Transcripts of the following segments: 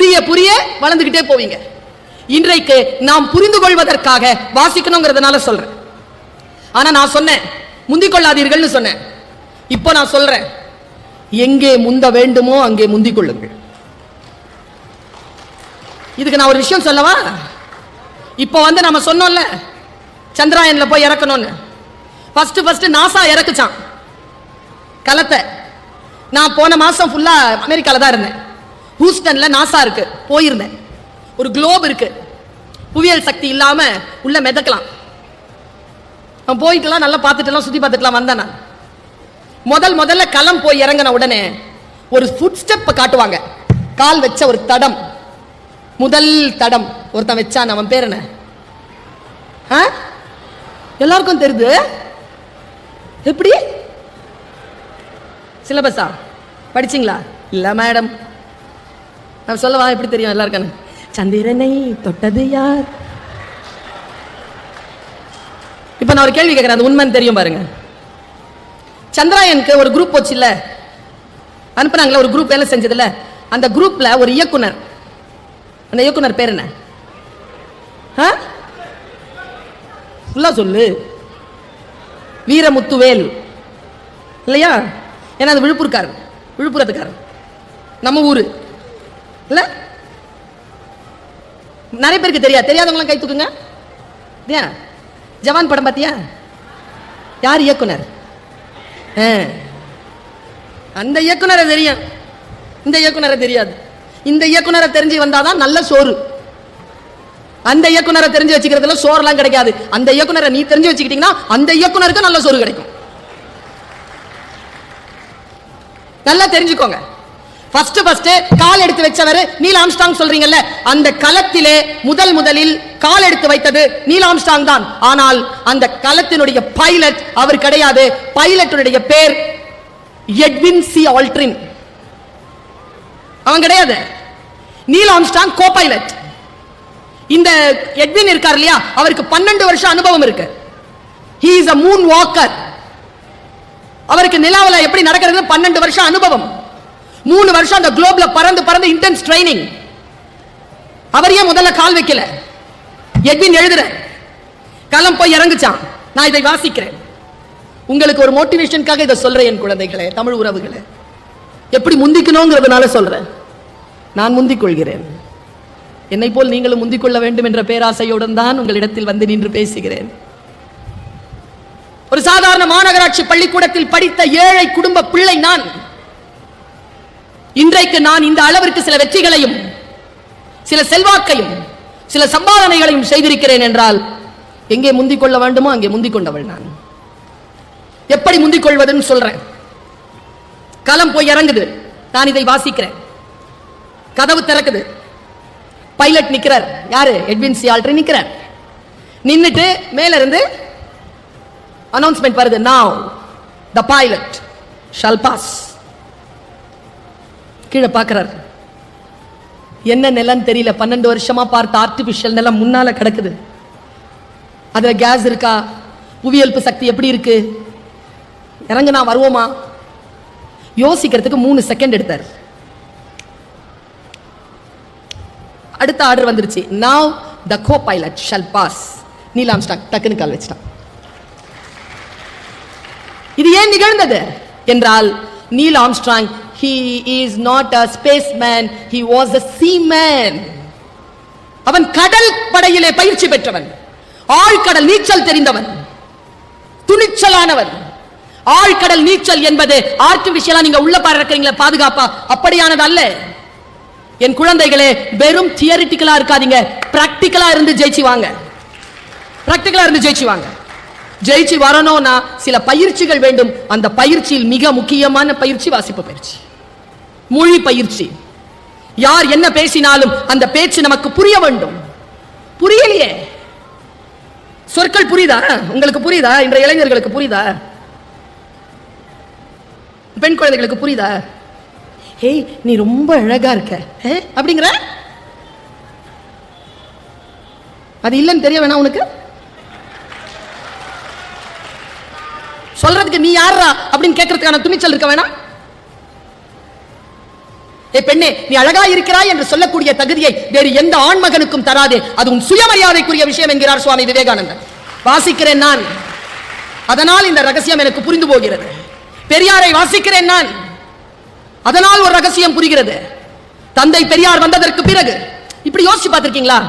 புரிய புரிய வளர்ந்துகிட்டே போவீங்க. இன்றைக்கு நாம் புரிந்து கொள்வதற்காக வாசிக்கணுங்கிறதுனால சொல்றேன். ஆனா நான் சொன்னேன் முந்திக் கொள்ளாதீர்கள் சொன்னேன். இப்போ நான் சொல்றேன், எங்கே முந்த வேண்டுமோ அங்கே முந்திக் கொள்ளுங்கள். இதுக்கு நான் ஒரு விஷயம் சொல்லவா? இப்போ நம்ம சொன்னோம்ல சந்திராயன்ல போய் இறக்கணும்னு. ஃபர்ஸ்ட் நாசா இறக்குச்சான் கலத்தை. நான் போன மாசம் ஃபுல்லா அமெரிக்கால தான் இருந்தேன். ஹூஸ்டன்ல நாசா இருக்கு, போயிருந்தேன். ஒரு குளோப் இருக்கு, புவியியல் சக்தி இல்லாம உள்ள மிதக்கலாம். நான் போயிட்டுலாம் நல்லா பார்த்துட்டுலாம் சுத்தி பார்த்துட்டுலாம் வந்தேன். நான் முதல்ல களம் போய் இறங்கின உடனே ஒரு ஃபுட் ஸ்டெப் காட்டுவாங்க. கால் வச்ச ஒரு தடம், முதல் தடம் ஒருத்தன் வச்சான். அவன் பேர் என்ன? எல்லாருக்கும் தெரியுது. எப்படி சிலபஸா படிச்சிங்களா? இல்ல மேடம். நான் சொல்லவா? எப்படி தெரியும் எல்லாருக்கும்? சந்திரனை தொட்டது யார்? இப்ப நான் ஒரு கேள்வி கேட்கிறேன், அது உண்மைன்னு தெரியும் பாருங்க. சந்திராயனுக்கு ஒரு குரூப் போச்சு இல்ல, அனுப்புனாங்களே ஒரு குரூப் வேலை செஞ்சதுல, அந்த குரூப்ல ஒரு இயக்குனர். அந்த இயக்குனர் பேர் என்ன? ஃபுல்லா சொல்லு. வீரமுத்துவேல் இல்லையா? ஏன்னா அது விழுப்புரத்துக்காரர், நம்ம ஊரு இல்ல. நிறைய பேருக்கு தெரியாதவங்களாம் கை தூக்குங்க. ஜவான் படம் பாத்தியா? யார் இயக்குனர்? அந்த இயக்குனரை தெரியும், இந்த இயக்குனரை தெரியாது. இந்த இயக்குனரை தெரிஞ்சு வந்தாதான் நல்ல சோறு. அந்த இயக்குனரை தெரிஞ்சு வச்சுக்கிறதுல சோறுலாம் கிடைக்காது. அந்த இயக்குனரை நீ தெரிஞ்சு வச்சுக்கிட்டீங்கன்னா அந்த இயக்குனருக்கு நல்ல சோறு கிடைக்கும். நல்லா தெரிஞ்சுக்கோங்க. ஃபர்ஸ்ட் கால் எடுத்து வச்சவர் நீல் ஆம்ஸ்ட்ராங் சொல்றீங்கல்ல, அந்த களத்திலே முதலில் கால் எடுத்து வைத்தது நீல் ஆம்ஸ்ட்ராங் தான். ஆனால் அந்த களத்தினுடைய பைலட் அவர் கிடையாது. பைலட்டுடைய பேர் எட்வின் சி ஆல்ட்ரின். அவன் கிடையாது. Neil Armstrong co-pilot. இந்த எட்வின் இருக்கார் இல்லையா, அவருக்கு 12 வருஷம் அனுபவம் இருக்கு. he is a moon walker. அவருக்கு நிலாவுல எப்படி நடக்கிறது 12 வருஷம் அனுபவம். 3 வருஷம் அந்த குளோப்ல பறந்து இன்டென்ஸ் ட்ரைனிங். அவர் ஏன் முதல்ல கால் வைக்கல? எட்வின் எழுதுற களம் போய் இறங்குச்சான். நான் இதை வாசிக்கிறேன் உங்களுக்கு ஒரு மோட்டிவேஷனுக்காக இதை சொல்றேன். என் குழந்தைகளே, தமிழ் உறவுகளே, எப்படி முந்திக்கணுங்கிறதுனால சொல்றேன். நான் முந்திக் கொள்கிறேன். என்னை போல் நீங்களும் முந்திக் கொள்ள வேண்டும் என்ற பேராசையுடன் தான் உங்களிடத்தில் வந்து நின்று பேசுகிறேன். ஒரு சாதாரண மாநகராட்சி பள்ளிக்கூடத்தில் படித்த ஏழை குடும்ப பிள்ளை நான். இன்றைக்கு நான் இந்த அளவிற்கு சில வெற்றிகளையும் சில செல்வாக்கையும் சில சம்பாதனைகளையும் செய்திருக்கிறேன் என்றால் எங்கே முந்திக் கொள்ள வேண்டுமோ அங்கே முந்திக் கொண்டவள் நான். எப்படி முந்திக் கொள்வதுன்னு சொல்றேன். களம் போய் இறங்குது, நான் இதை வாசிக்கிறேன். கதவு திறக்குது, பைலட் நிக்கிறார். யாரு? எட்வின் சி ஆல்ட்ரின் நிக்கிறார். நின்னுட்டு மேல இருந்து அனௌன்ஸ்மெண்ட் வருது, now the pilot shall pass. கீழே பார்க்கிறார். என்ன நிலம் தெரியல, 12 வருஷமா பார்த்த ஆர்டிபிஷியல் நிலம் முன்னால கிடக்குது. அதுல கேஸ் இருக்கா? புவியல்பு சக்தி எப்படி இருக்கு? இறங்குனா வருவோமா? யோசிக்கிறதுக்கு 3 செகண்ட் எடுத்தார். அடுத்த ஆர்டர் வந்துருச்சு, now the co-pilot shall pass. Neil Armstrong டக்குன்னு கால் வச்சிட்டான். இது ஏன் நிகழ்ந்தது என்றால், Neil Armstrong he is not a spaceman, he was a seaman. அவன் கடல் படையிலே பயிற்சி பெற்றவன், ஆழ்கடல் நீச்சல் தெரிந்தவன், துணிச்சலானவன். ஆழ்கடல் நீச்சல் என்பது ஆர்டிபிஷியலா நீங்க உள்ள பார்க்கறீங்களா பாதுகாப்பா, அப்படியானது அல்ல. என் குழந்தைகளே, வெறும் தியரிட்டிக்கலா இருக்காதீங்க, பிராக்டிக்கலா இருந்து ஜெயிச்சு வாங்க. பிராக்டிக்கலா இருந்து ஜெயிச்சு வாங்க. ஜெயிச்சு வரணும்னா சில பயிற்சிகள் வேண்டும். அந்த பயிற்சியில் மிக முக்கியமான பயிற்சி வாசிப்பு பயிற்சி, மொழி பயிற்சி. யார் என்ன பேசினாலும் அந்த பேச்சு நமக்கு புரிய வேண்டும். புரியலையே, சொற்கள் புரியுதா உங்களுக்கு? புரியுதா? இன்றைய இளைஞர்களுக்கு புரியுதா? பெண் குழந்தைகளுக்கு புரியுதா? ஹே, நீ ரொம்ப அழகா இருக்க அப்படிங்கிற, அது இல்லைன்னு தெரிய வேணா உனக்கு? சொல்றதுக்கு நீ யாரா அப்படின்னு கேட்கறதுக்கான துணிச்சல் இருக்க வேணாம்? ஏ பெண்ணே, நீ அழகா இருக்கிறாய் என்று சொல்லக்கூடிய தகுதியை வேறு எந்த ஆண்மகனுக்கும் தராதே, அது உன் சுயமரியாதைக்குரிய விஷயம் என்கிறார் சுவாமி விவேகானந்தர். வாசிக்கிறேன் நான், அதனால் இந்த ரகசியம் எனக்கு புரிந்து போகிறது. பெரியாரை வாசிக்கிறேன் நான், அதனால் ஒரு ரகசியம் புரிகிறது. தந்தை பெரியார் வந்ததற்கு பிறகு இப்படி யோசிச்சு பார்த்திருக்கீங்களா?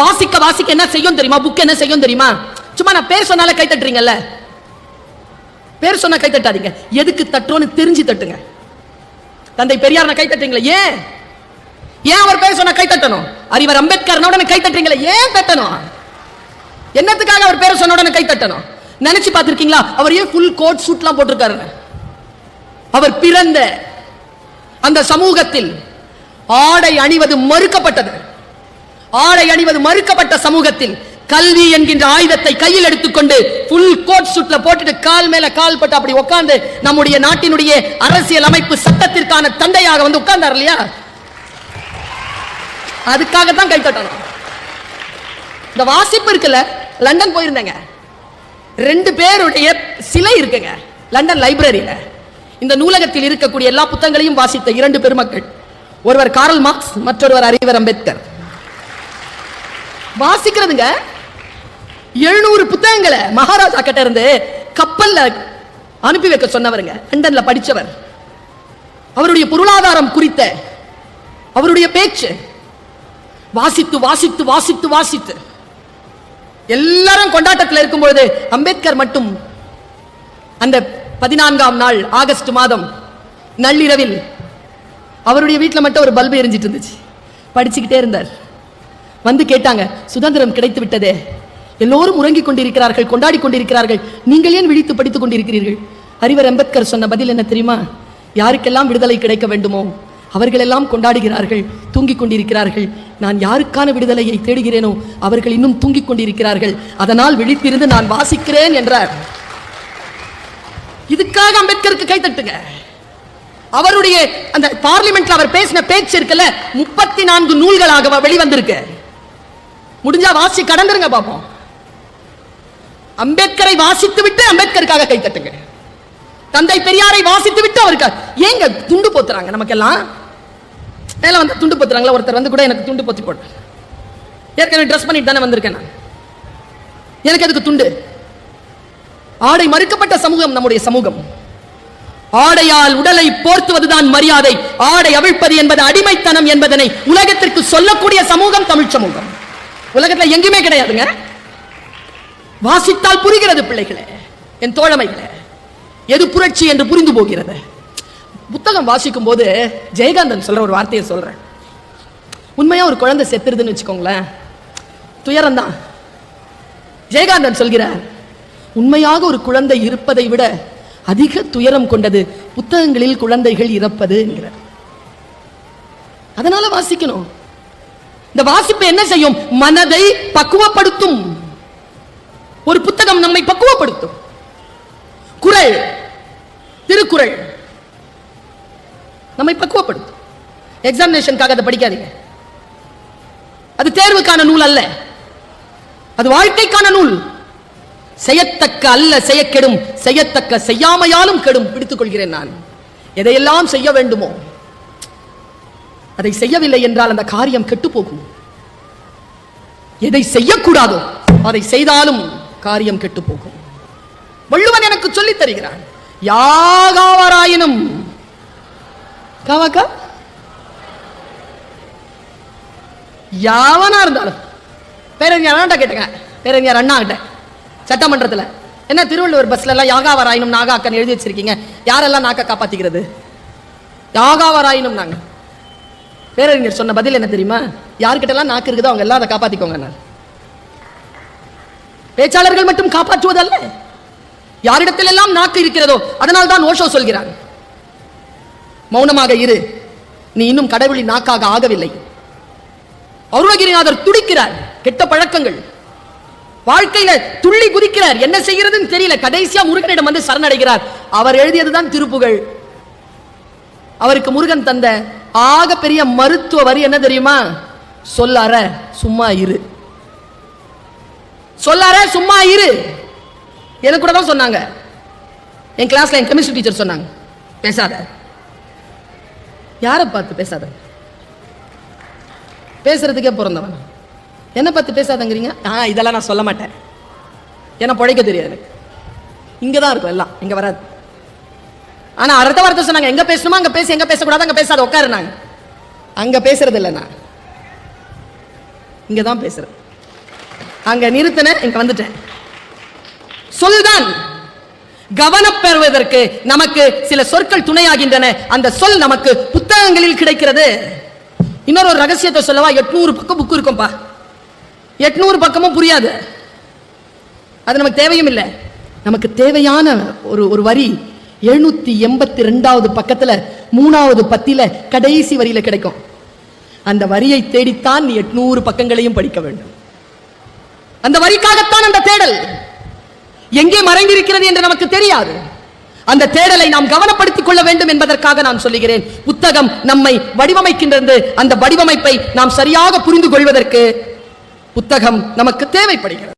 வாசிக்க வாசிக்க என்ன செய்யும் தெரியுமா? புக் என்ன செய்யும் தெரியுமா? சும்மா நான் பேர் சொன்னால கை தட்டுறீங்கல்ல, பேர் சொன்னா கை தட்டாதீங்க. எதுக்கு தட்டுறோன்னு தெரிஞ்சு தட்டுங்க. தந்தை பெரியார் கை தட்டுறீங்களா? ஏன் ஏன் அவர் பேர் சொன்னா கை தட்டணும்? அறிவர் அம்பேத்கர் உடனே கை தட்டுறீங்களா? ஏன் தட்டணும்? என்னத்துக்காக அவர் பேர் சொன்ன உடனே கை தட்டணும்? நினைச்சு பார்த்திருக்கீங்களா? அவர் ஏன் ஃபுல் கோட் சூட்லாம் போட்டிருக்காரு? அவர் பிறந்த அந்த சமூகத்தில் ஆடை அணிவது மறுக்கப்பட்டது. ஆடை அணிவது மறுக்கப்பட்ட சமூகத்தில் கல்வி என்கின்ற ஆயுதத்தை கையில் எடுத்துக்கொண்டு ஃபுல் கோட் சூட்ல போட்டுட்டு கால் மேல கால் பட்டு அப்படி உட்கார்ந்து நம்முடைய நாட்டினுடைய அரசியல் அமைப்பு சட்டத்திற்கான தந்தையாக வந்து உட்கார்ந்தார் இல்லையா? அதுக்காக தான் கை தட்டணும். இந்த வாசிப்பு இருக்குல்ல, லண்டன் போயிருந்தேங்க, 2 பேருடைய சிலை இருக்குங்க லண்டன் லைப்ரரியில. இந்த நூலகத்தில் இருக்கக்கூடிய எல்லா புத்தகங்களையும் வாசித்த 2 பெருமக்கள், ஒருவர் கார்ல் மார்க்ஸ், மற்றொருவர் அறிவர் அம்பேத்கர். வாசிக்கிறதுங்க 700 புத்தகங்களை மகாராஜா கிட்ட இருந்து கப்பல்ல அனுப்பி வைக்க சொன்னவருங்க, லண்டன்ல படிச்சவர். அவருடைய பொருளாதாரம் குறித்த அவருடைய பேச்சு வாசித்து வாசித்து வாசித்து வாசித்து எல்லாரும் கொண்டாட்டத்தில் இருக்கும் பொழுது அம்பேத்கர் மட்டும் அந்த 14ஆம் நாள் ஆகஸ்ட் மாதம் நள்ளிரவில் அவருடைய வீட்டில் மட்டும் ஒரு பல்பு எரிஞ்சிட்டு இருந்துச்சு. படிச்சுக்கிட்டே இருந்தார். வந்து கேட்டாங்க, சுதந்திரம் கிடைத்து விட்டதே, எல்லோரும் உறங்கிக் கொண்டிருக்கிறார்கள், கொண்டாடி கொண்டிருக்கிறார்கள், நீங்கள் ஏன் விழித்து படித்துக் கொண்டிருக்கிறீர்கள்? அறிவர் அம்பேத்கர் சொன்ன பதில் என்ன தெரியுமா? யாருக்கெல்லாம் விடுதலை கிடைக்க வேண்டுமோ அவர்களெல்லாம் கொண்டாடுகிறார்கள், தூங்கிக் கொண்டிருக்கிறார்கள். நான் யாருக்கான விடுதலையை தேடுகிறேனோ அவர்கள் இன்னும் தூங்கிக் கொண்டிருக்கிறார்கள், அதனால் விழித்திருந்து நான் வாசிக்கிறேன் என்றார். இதுக்காக அம்பேத்கருக்கு கை தட்டுங்க. அவருடைய அந்த பார்லிமெண்ட்ல அவர் பேசின பேச்சு இருக்குல்ல, 34 நூல்களாக வெளிவந்திருக்கு. முடிஞ்சா வாசி கடந்துருங்க பாப்போம். அம்பேத்கரை வாசித்து விட்டு அம்பேத்கருக்காக கை தட்டுங்க. தந்தை பெரியாரை வாசித்து விட்டு அவருக்கு ஏங்க துண்டு போத்துறாங்க? நமக்கெல்லாம் மேல வந்து துண்டு போத்துறாங்களா? ஒருத்தர் வந்து கூட எனக்கு துண்டு போத்தி போட்டார். ஏற்கனவே ட்ரெஸ் பண்ணிட்டு தானே வந்திருக்கேன் நான், எனக்கு அதுக்கு துண்டு. ஆடை மறுக்கப்பட்ட சமூகம் நம்முடைய சமூகம். ஆடையால் உடலை போர்த்துவதுதான் மரியாதை, ஆடை அவிழ்ப்பது என்பது அடிமைத்தனம் என்பதனை உலகத்திற்கு சொல்லக்கூடிய சமூகம் தமிழ் சமூகம். உலகத்தில் எங்குமே கிடையாதுங்க. வாசித்தால் புரிகிறது பிள்ளைகளே, என் தோழமைகளே, எது புரட்சி என்று புரிந்து போகிறது. புத்தகம் வாசிக்கும் போது ஜெயகாந்தன் சொல்ற ஒரு வார்த்தையை சொல்றேன். உண்மையா ஒரு குழந்தை செத்துருதுன்னு வச்சுக்கோங்களேன், துயரம் தான். ஜெயகாந்தன் சொல்கிறார், உண்மையாக ஒரு குழந்தை இருப்பதை விட அதிக துயரம் கொண்டது புத்தகங்களில் குழந்தைகள் இறப்பது என்கிறார். அதனால வாசிக்கணும். இந்த வாசிப்பு என்ன செய்யும்? மனதை பக்குவப்படுத்தும். ஒரு புத்தகம் நம்மை பக்குவப்படுத்தும். குறள், திருக்குறள் நம்மை பக்குவப்படுத்தும். எக்ஸாமினேஷனுக்காக அதை படிக்காதீங்க. அது தேர்வுக்கான நூல் அல்ல, அது வாழ்க்கைக்கான நூல். செய்யத்தக்க அல்ல செய்ய கெடும், செய்யத்தக்க செய்யாமையாலும் கெடும். பிடித்துக் கொள்கிறேன் நான். எதையெல்லாம் செய்ய வேண்டுமோ அதை செய்யவில்லை என்றால் அந்த காரியம் கெட்டு போகும். எதை செய்யக்கூடாதோ அதை செய்தாலும் காரியம் கெட்டு போகும். வள்ளுவன் எனக்கு சொல்லித் தருகிறான், யாகாவராயினும் காவாக்கா யாவனா இருந்தாலும். பேரறிஞர் அண்ணா கேட்டுங்க, பேரறிஞர் அண்ணா கிட்ட சட்டமன்றத்தில், என்ன திருவள்ளுவர் பஸ்ல எல்லாம் யாகாவராயினும் நாகாக்கன் எழுதி வச்சிருக்கீங்க, யாரெல்லாம் நாக்க காப்பாத்திக்கிறது? யாகாவராயினும் நாங்க. பேரறிஞர் சொன்ன பதில் என்ன தெரியுமா? யாருக்கிட்ட எல்லாம் நாக்கு இருக்குதோ அவங்க எல்லாம் அதை காப்பாத்திக்கோங்க. பேச்சாளர்கள் மட்டும் காப்பாற்றுவதல்ல, யாரிடத்தில் எல்லாம் நாக்கு இருக்கிறதோ. அதனால் தான் ஓஷோ சொல்கிறார், மௌனமாக இரு, நீ இன்னும் கடவுளின் நாக்காக ஆகவில்லை. அருணகிரிநாதர் துடிக்கிறார், கெட்ட பழக்கங்கள் வாழ்க்கையில துள்ளி குதிக்கிறார், என்ன செய்கிறதுன்னு தெரியல. கடைசியா முருகனிடம் வந்து சரணடைகிறார். அவர் எழுதியதுதான் திருப்புகழ். அவருக்கு முருகன் தந்த ஆக பெரிய மருத்துவ வரி என்ன தெரியுமா? சொல்லார சும்மா இரு, சொல்லார சும்மா இரு. எனக்கு கூட தான் சொன்னாங்க, என் கிளாஸ்ல என் கெமிஸ்ட்ரி டீச்சர் சொன்னாங்க, பேசாத. யாரை பார்த்து பேசாத? பேசுறதுக்கே பிறந்தவன். என்ன பார்த்து பேசாதங்கிறீங்க? இதெல்லாம் நான் சொல்ல மாட்டேன், ஏன்னா பிழைக்க தெரியாது எனக்கு. இங்கதான் இருக்கும் எல்லாம், இங்க வராது. ஆனா அடுத்த வார்த்தை சொன்னாங்க, எங்க பேசணுமா அங்க பேச, எங்க பேசக்கூடாது அங்க பேசாத, உட்காருனாங்க. அங்க பேசுறது இல்லை, நான் இங்கதான் பேசுறேன். அங்க நிறுத்தின, இங்க வந்துட்டேன். சொல்தான் கவனப்பெறுவதற்கு நமக்கு சில சொற்கள் துணையாகின்றன. அந்த சொல் நமக்கு புத்தகங்களில் கிடைக்கிறது. இன்னொரு ரகசியத்தை சொல்லவா? 800 பக்கம் புக் இருக்கும்பா. 800 பக்கமும் புரியாது, அது நமக்கு தேவையும் இல்லை. நமக்கு தேவையான ஒரு வரி 782வது பக்கத்துல 3வது பத்தியில கடைசி வரியில கிடைக்கும். அந்த வரியை தேடித்தான் நீ 800 பக்கங்களையும் படிக்க வேண்டும். அந்த வரிக்காகத்தான் அந்த தேடல். எங்கே மறைந்திருக்கிறது என்று நமக்கு தெரியாது. அந்த தேடலை நாம் கவனப்படுத்திக் கொள்ள வேண்டும் என்பதற்காக நான் சொல்லுகிறேன். புத்தகம் நம்மை வடிவமைக்கின்றது. அந்த வடிவமைப்பை நாம் சரியாக புரிந்து கொள்வதற்கு புத்தகம் நமக்கு தேவைப்படுகிறது.